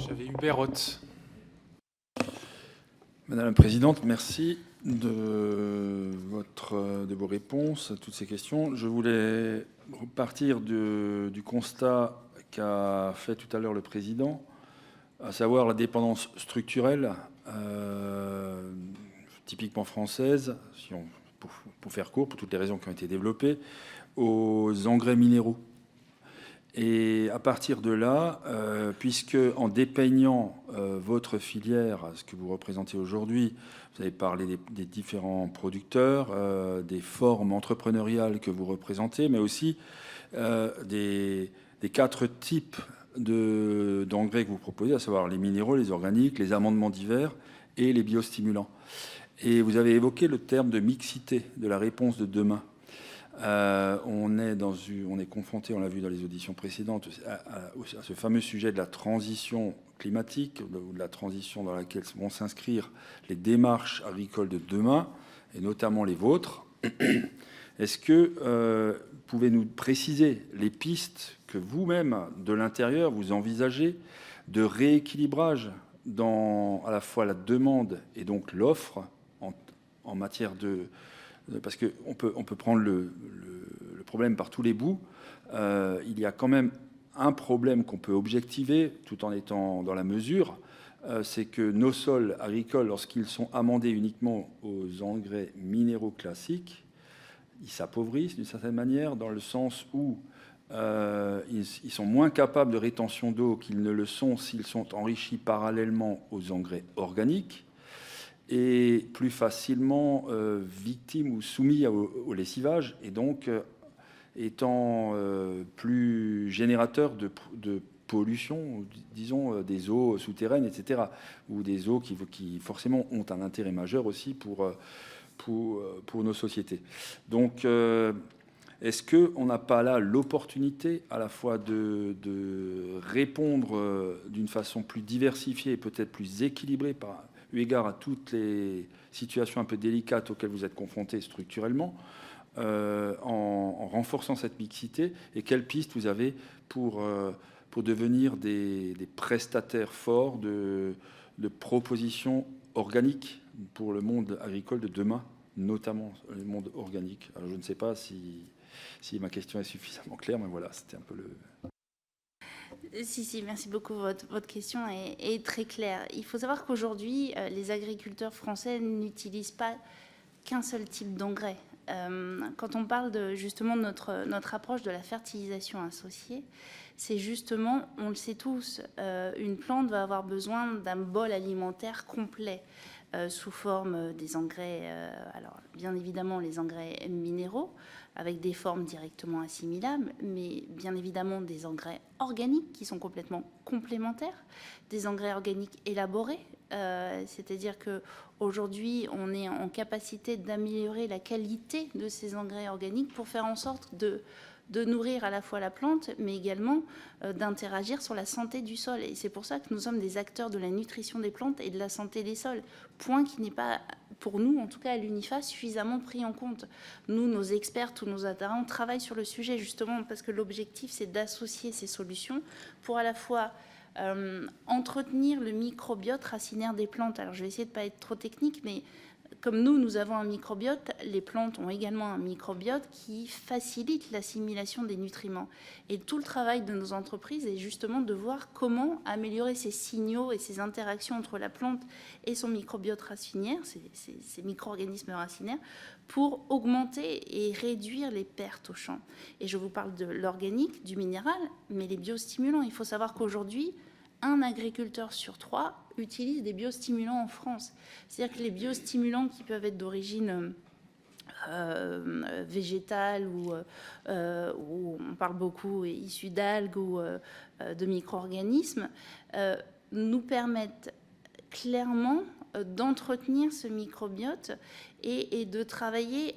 J'avais Hubert Ott. Madame la Présidente, merci de vos réponses à toutes ces questions. Je voulais repartir du constat qu'a fait tout à l'heure le Président, à savoir la dépendance structurelle, typiquement française, pour faire court, pour toutes les raisons qui ont été développées, aux engrais minéraux. Et à partir de là, puisque en dépeignant votre filière, ce que vous représentez aujourd'hui, vous avez parlé des différents producteurs, des formes entrepreneuriales que vous représentez, mais aussi des 4 types d'engrais que vous proposez, à savoir les minéraux, les organiques, les amendements divers et les biostimulants. Et vous avez évoqué le terme de mixité de la réponse de demain. On est confronté, on l'a vu dans les auditions précédentes, à ce fameux sujet de la transition climatique, ou de la transition dans laquelle vont s'inscrire les démarches agricoles de demain, et notamment les vôtres. Est-ce que pouvez-nous préciser les pistes que vous-même, de l'intérieur, vous envisagez de rééquilibrage dans à la fois la demande et donc l'offre en matière de... Parce qu'on peut prendre le problème par tous les bouts. Il y a quand même un problème qu'on peut objectiver tout en étant dans la mesure, c'est que nos sols agricoles, lorsqu'ils sont amendés uniquement aux engrais minéraux classiques, ils s'appauvrissent d'une certaine manière, dans le sens où ils sont moins capables de rétention d'eau qu'ils ne le sont s'ils sont enrichis parallèlement aux engrais organiques, et plus facilement victimes ou soumis au lessivage, et donc étant plus générateurs de pollution, disons, des eaux souterraines, etc., ou des eaux qui forcément ont un intérêt majeur aussi pour nos sociétés. Donc, est-ce qu'on n'a pas là l'opportunité à la fois de répondre d'une façon plus diversifiée et peut-être plus équilibrée par eu égard à toutes les situations un peu délicates auxquelles vous êtes confrontés structurellement, en renforçant cette mixité, et quelles pistes vous avez pour devenir des prestataires forts de propositions organiques pour le monde agricole de demain, notamment le monde organique. Alors, je ne sais pas si ma question est suffisamment claire, mais voilà, c'était un peu le... Si, merci beaucoup. Votre question est très claire. Il faut savoir qu'aujourd'hui, les agriculteurs français n'utilisent pas qu'un seul type d'engrais. Quand on parle justement de notre approche de la fertilisation associée, c'est justement, on le sait tous, une plante va avoir besoin d'un bol alimentaire complet sous forme des engrais, alors bien évidemment les engrais minéraux, avec des formes directement assimilables, mais bien évidemment des engrais organiques qui sont complètement complémentaires, des engrais organiques élaborés, c'est-à-dire qu'aujourd'hui, on est en capacité d'améliorer la qualité de ces engrais organiques pour faire en sorte de nourrir à la fois la plante, mais également d'interagir sur la santé du sol. Et c'est pour ça que nous sommes des acteurs de la nutrition des plantes et de la santé des sols, point qui n'est pas, pour nous, en tout cas à l'UNIFA, suffisamment pris en compte. Nous, nos experts, tous nos adhérents travaillent sur le sujet, justement, parce que l'objectif, c'est d'associer ces solutions pour à la fois entretenir le microbiote racinaire des plantes. Alors, je vais essayer de ne pas être trop technique, mais comme nous avons un microbiote, les plantes ont également un microbiote qui facilite l'assimilation des nutriments. Et tout le travail de nos entreprises est justement de voir comment améliorer ces signaux et ces interactions entre la plante et son microbiote racinaire, ces micro-organismes racinaires, pour augmenter et réduire les pertes au champ. Et je vous parle de l'organique, du minéral, mais les biostimulants. Il faut savoir qu'aujourd'hui, un agriculteur sur 3 utilise des biostimulants en France. C'est-à-dire que les biostimulants qui peuvent être d'origine végétale ou on parle beaucoup issus d'algues ou de micro-organismes, nous permettent clairement d'entretenir ce microbiote et de travailler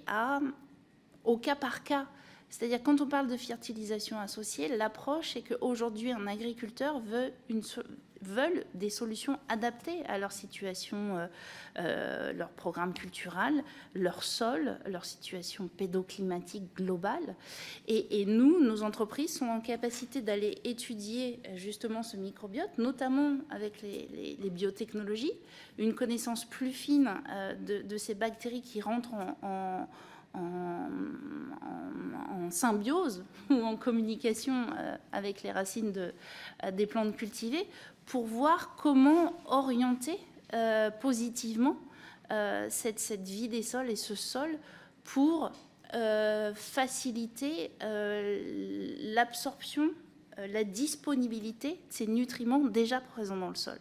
au cas par cas. C'est-à-dire, quand on parle de fertilisation associée, l'approche est qu'aujourd'hui, un agriculteur veulent des solutions adaptées à leur situation, leur programme culturel, leur sol, leur situation pédoclimatique globale. Et nous, nos entreprises sont en capacité d'aller étudier justement ce microbiote, notamment avec les biotechnologies, une connaissance plus fine de ces bactéries qui rentrent en symbiose ou en communication avec les racines des plantes cultivées, pour voir comment orienter positivement cette vie des sols et ce sol pour faciliter l'absorption, la disponibilité de ces nutriments déjà présents dans le sol.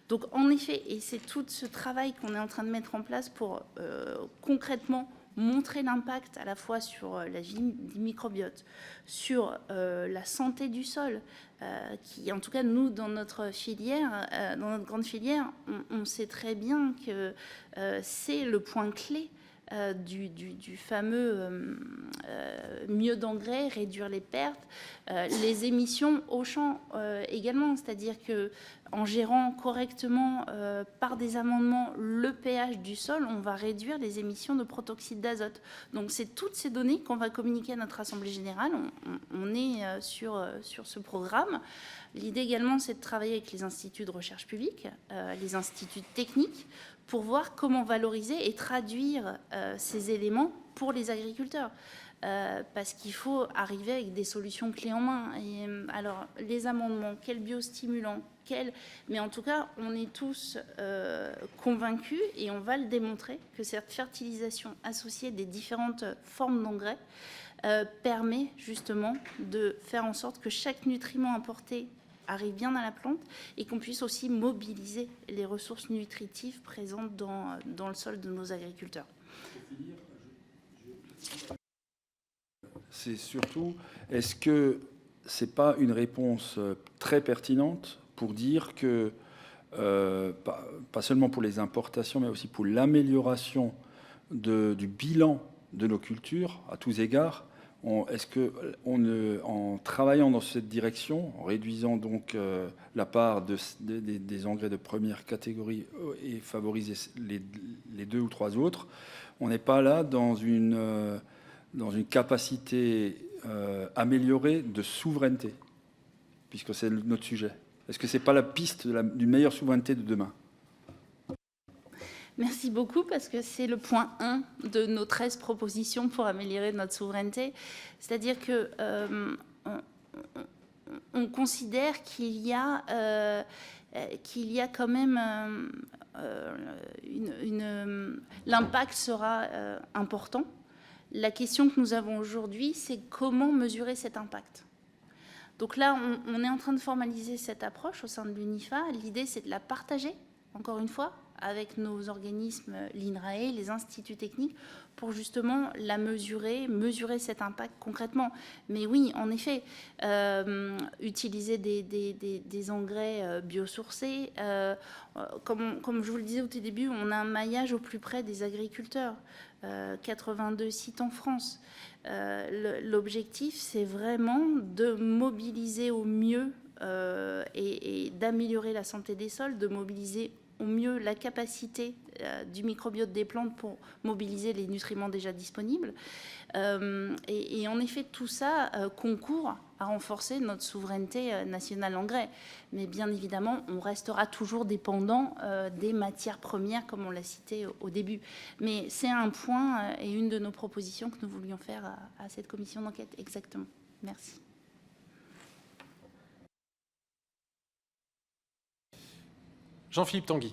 Donc en effet, et c'est tout ce travail qu'on est en train de mettre en place pour concrètement montrer l'impact à la fois sur la vie du microbiote, sur la santé du sol, qui, en tout cas, nous, dans notre filière, dans notre grande filière, on sait très bien que c'est le point clé du fameux mieux d'engrais, réduire les pertes, les émissions au champ également, c'est-à-dire que en gérant correctement par des amendements le pH du sol, on va réduire les émissions de protoxyde d'azote. Donc c'est toutes ces données qu'on va communiquer à notre Assemblée générale. On est sur ce programme. L'idée également, c'est de travailler avec les instituts de recherche publique, les instituts techniques, pour voir comment valoriser et traduire ces éléments pour les agriculteurs. Parce qu'il faut arriver avec des solutions clés en main. Et, alors, les amendements, quels biostimulants, mais en tout cas, on est tous convaincus, et on va le démontrer, que cette fertilisation associée des différentes formes d'engrais permet justement de faire en sorte que chaque nutriment apporté arrive bien à la plante et qu'on puisse aussi mobiliser les ressources nutritives présentes dans le sol de nos agriculteurs. C'est surtout, est-ce que ce n'est pas une réponse très pertinente pour dire que, pas seulement pour les importations, mais aussi pour l'amélioration du bilan de nos cultures, à tous égards, est-ce qu'en travaillant dans cette direction, en réduisant donc la part des engrais de première catégorie et favoriser les 2 ou 3 autres, on n'est pas là dans une capacité améliorée de souveraineté, puisque c'est notre sujet. Est-ce que ce n'est pas la piste d'une meilleure souveraineté de demain ? Merci beaucoup, parce que c'est le point 1 de nos 13 propositions pour améliorer notre souveraineté. C'est-à-dire que on considère qu'il y a quand même l'impact sera important. La question que nous avons aujourd'hui, c'est comment mesurer cet impact. Donc là, on est en train de formaliser cette approche au sein de l'UNIFA. L'idée, c'est de la partager, encore une fois, avec nos organismes, l'INRAE, les instituts techniques, pour justement la mesurer cet impact concrètement. Mais oui, en effet, utiliser des engrais biosourcés, comme je vous le disais au tout début, on a un maillage au plus près des agriculteurs, 82 sites en France. L'objectif, c'est vraiment de mobiliser au mieux et d'améliorer la santé des sols, de mobiliser au mieux la capacité du microbiote des plantes pour mobiliser les nutriments déjà disponibles. Et en effet, tout ça concourt à renforcer notre souveraineté nationale engrais. Mais bien évidemment, on restera toujours dépendant des matières premières, comme on l'a cité au début. Mais c'est un point et une de nos propositions que nous voulions faire à cette commission d'enquête. Exactement. Merci. Jean-Philippe Tanguy.